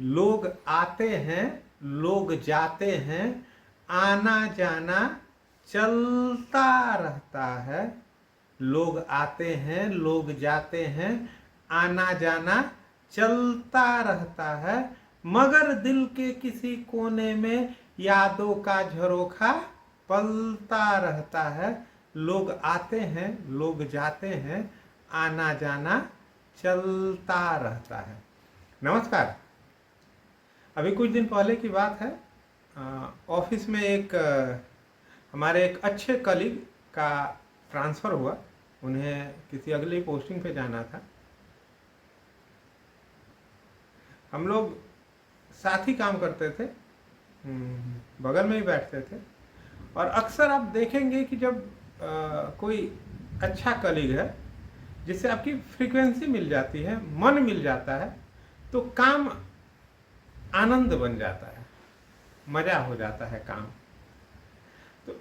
लोग आते हैं, लोग जाते हैं, आना जाना चलता रहता है। लोग आते हैं, लोग जाते हैं, आना जाना चलता रहता है, मगर दिल के किसी कोने में यादों का झरोखा पलता रहता है। लोग आते हैं, लोग जाते हैं, आना जाना चलता रहता है। नमस्कार। अभी कुछ दिन पहले की बात है, ऑफिस में हमारे एक अच्छे कलीग का ट्रांसफ़र हुआ। उन्हें किसी अगली पोस्टिंग पे जाना था। हम लोग साथ ही काम करते थे, बगल में ही बैठते थे। और अक्सर आप देखेंगे कि जब कोई अच्छा कलीग है जिससे आपकी फ्रीक्वेंसी मिल जाती है, मन मिल जाता है, तो काम आनंद बन जाता है, मजा हो जाता है काम। तो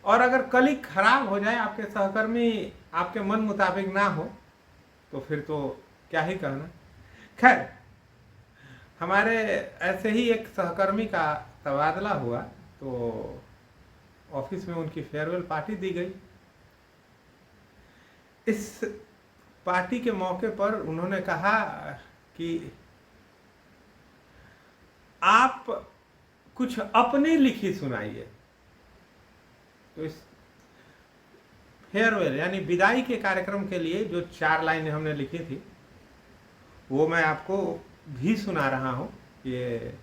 और अगर कलीग खराब हो जाए, आपके सहकर्मी आपके मन मुताबिक ना हो, तो फिर तो क्या ही कहना। खैर, हमारे ऐसे ही एक सहकर्मी का तबादला हुआ, तो ऑफिस में उनकी फेयरवेल पार्टी दी गई। इस पार्टी के मौके पर उन्होंने कहा कि आप कुछ अपनी लिखी सुनाइए। तो इस फेयरवेल यानी विदाई के कार्यक्रम के लिए जो 4 लाइनें हमने लिखी थी, वो मैं आपको भी सुना रहा हूँ। ये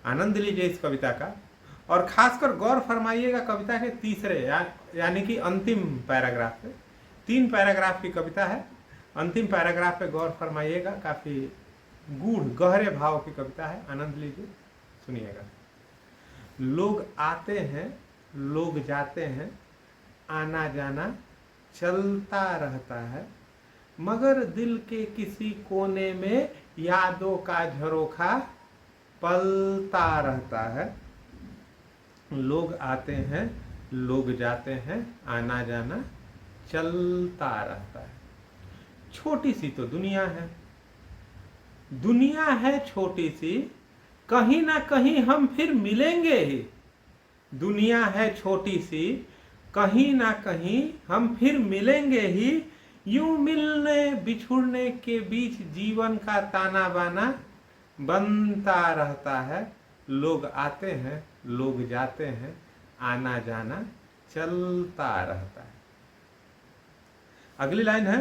आनंद लीजिए इस कविता का, और खासकर गौर फरमाइएगा कविता के तीसरे यानी कि अंतिम पैराग्राफ पे। 3 पैराग्राफ की कविता है, अंतिम पैराग्राफ पे गौर फरमाइएगा। काफ़ी गूढ़ गहरे भाव की कविता है। आनंद लीजिए, सुनिएगा। लोग आते हैं, लोग जाते हैं, आना जाना चलता रहता है, मगर दिल के किसी कोने में यादों का झरोखा पलता रहता है। लोग आते हैं, लोग जाते हैं, आना जाना चलता रहता है। छोटी सी तो दुनिया है, दुनिया है छोटी सी, कहीं ना कहीं हम फिर मिलेंगे ही। दुनिया है छोटी सी, कहीं ना कहीं हम फिर मिलेंगे ही। यूं मिलने बिछुड़ने के बीच जीवन का ताना बाना बनता रहता है। लोग आते हैं, लोग जाते हैं, आना जाना चलता रहता है। अगली लाइन है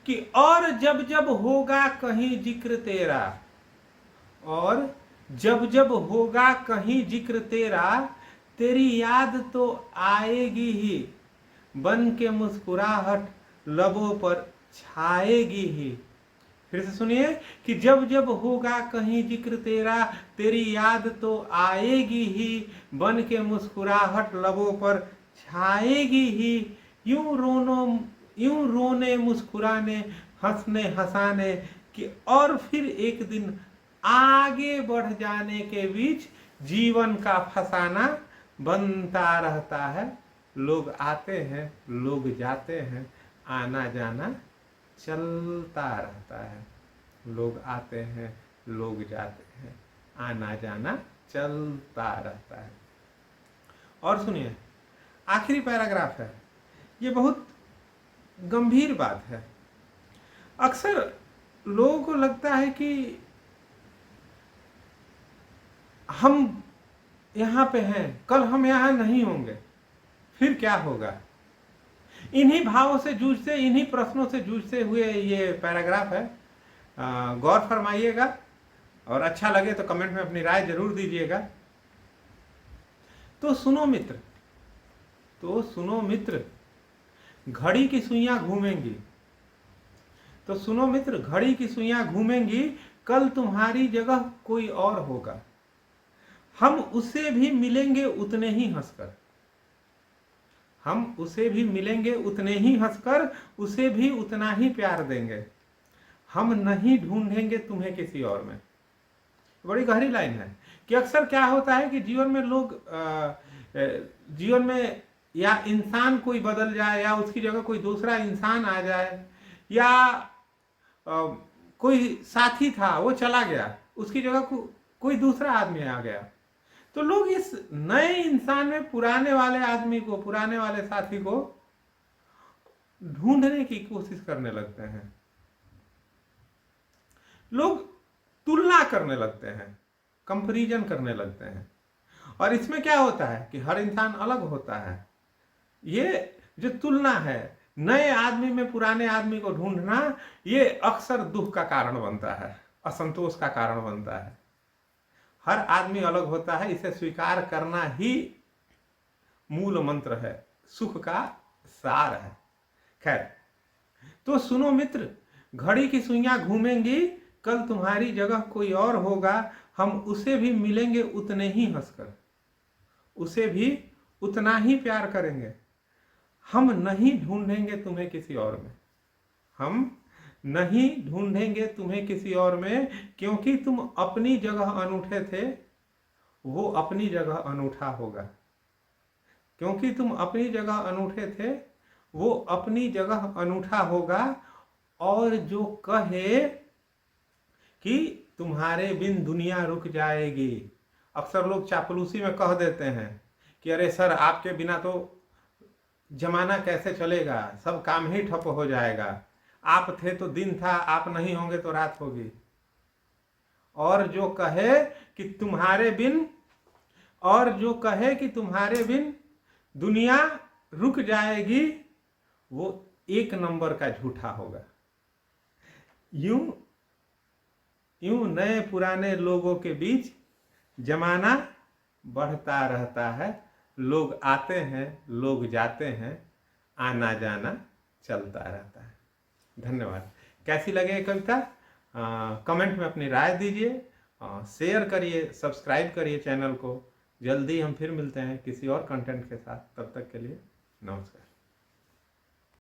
कि और जब जब होगा कहीं जिक्र तेरा, और जब जब होगा कहीं जिक्र तेरा, तेरी याद तो आएगी ही, बन के मुस्कुराहट लबों पर छाएगी ही। फिर से सुनिए कि जब जब होगा कहीं जिक्र तेरा, तेरी याद तो आएगी ही, बन के मुस्कुराहट लबों पर छाएगी ही। यूं रोने मुस्कुराने हंसने हंसाने कि और फिर एक दिन आगे बढ़ जाने के बीच जीवन का फसाना बनता रहता है। लोग आते हैं, लोग जाते हैं, आना जाना चलता रहता है। लोग आते हैं, लोग जाते हैं, आना जाना चलता रहता है। और सुनिए, आखिरी पैराग्राफ है। ये बहुत गंभीर बात है। अक्सर लोगों को लगता है कि हम यहाँ पे हैं, कल हम यहाँ नहीं होंगे, फिर क्या होगा। इन्हीं भावों से जूझते, इन्हीं प्रश्नों से जूझते हुए ये पैराग्राफ है। गौर फरमाइएगा, और अच्छा लगे तो कमेंट में अपनी राय जरूर दीजिएगा। तो सुनो मित्र, तो सुनो मित्र, घड़ी की सुइयां घूमेंगी। तो सुनो मित्र, घड़ी की सुइयां घूमेंगी, कल तुम्हारी जगह कोई और होगा। हम उसे भी मिलेंगे उतने ही हंसकर, हम उसे भी मिलेंगे उतने ही हंसकर, उसे भी उतना ही प्यार देंगे। हम नहीं ढूंढेंगे तुम्हें किसी और में। बड़ी गहरी लाइन है कि अक्सर क्या होता है कि जीवन में लोग जीवन में या इंसान कोई बदल जाए, या उसकी जगह कोई दूसरा इंसान आ जाए, या कोई साथी था वो चला गया, उसकी जगह कोई दूसरा आदमी आ गया, तो लोग इस नए इंसान में पुराने वाले आदमी को, पुराने वाले साथी को ढूंढने की कोशिश करने लगते हैं। लोग तुलना करने लगते हैं, कंपैरिजन करने लगते हैं। और इसमें क्या होता है कि हर इंसान अलग होता है। ये जो तुलना है, नए आदमी में पुराने आदमी को ढूंढना, ये अक्सर दुख का कारण बनता है, असंतोष का कारण बनता है। हर आदमी अलग होता है, इसे स्वीकार करना ही मूल मंत्र है, सुख का सार है। खैर, तो सुनो मित्र, घड़ी की सुइयां घूमेंगी, कल तुम्हारी जगह कोई और होगा, हम उसे भी मिलेंगे उतने ही हंसकर, उसे भी उतना ही प्यार करेंगे। हम नहीं ढूंढेंगे तुम्हें किसी और में, हम नहीं ढूंढेंगे तुम्हें किसी और में, क्योंकि तुम अपनी जगह अनूठे थे, वो अपनी जगह अनूठा होगा। क्योंकि तुम अपनी जगह अनूठे थे, वो अपनी जगह अनूठा होगा। और जो कहे कि तुम्हारे बिन दुनिया रुक जाएगी, अक्सर लोग चापलूसी में कह देते हैं कि अरे सर, आपके बिना तो जमाना कैसे चलेगा, सब काम ही ठप हो जाएगा, आप थे तो दिन था, आप नहीं होंगे तो रात होगी। और जो कहे कि तुम्हारे बिन, और जो कहे कि तुम्हारे बिन दुनिया रुक जाएगी, वो एक नंबर का झूठा होगा। यूं यूं नए पुराने लोगों के बीच जमाना बढ़ता रहता है, लोग आते हैं, लोग जाते हैं, आना जाना चलता रहता है। धन्यवाद। कैसी लगे ये कविता? कमेंट में अपनी राय दीजिए, शेयर करिए, सब्सक्राइब करिए चैनल को। जल्दी हम फिर मिलते हैं किसी और कंटेंट के साथ, तब तक के लिए नमस्कार।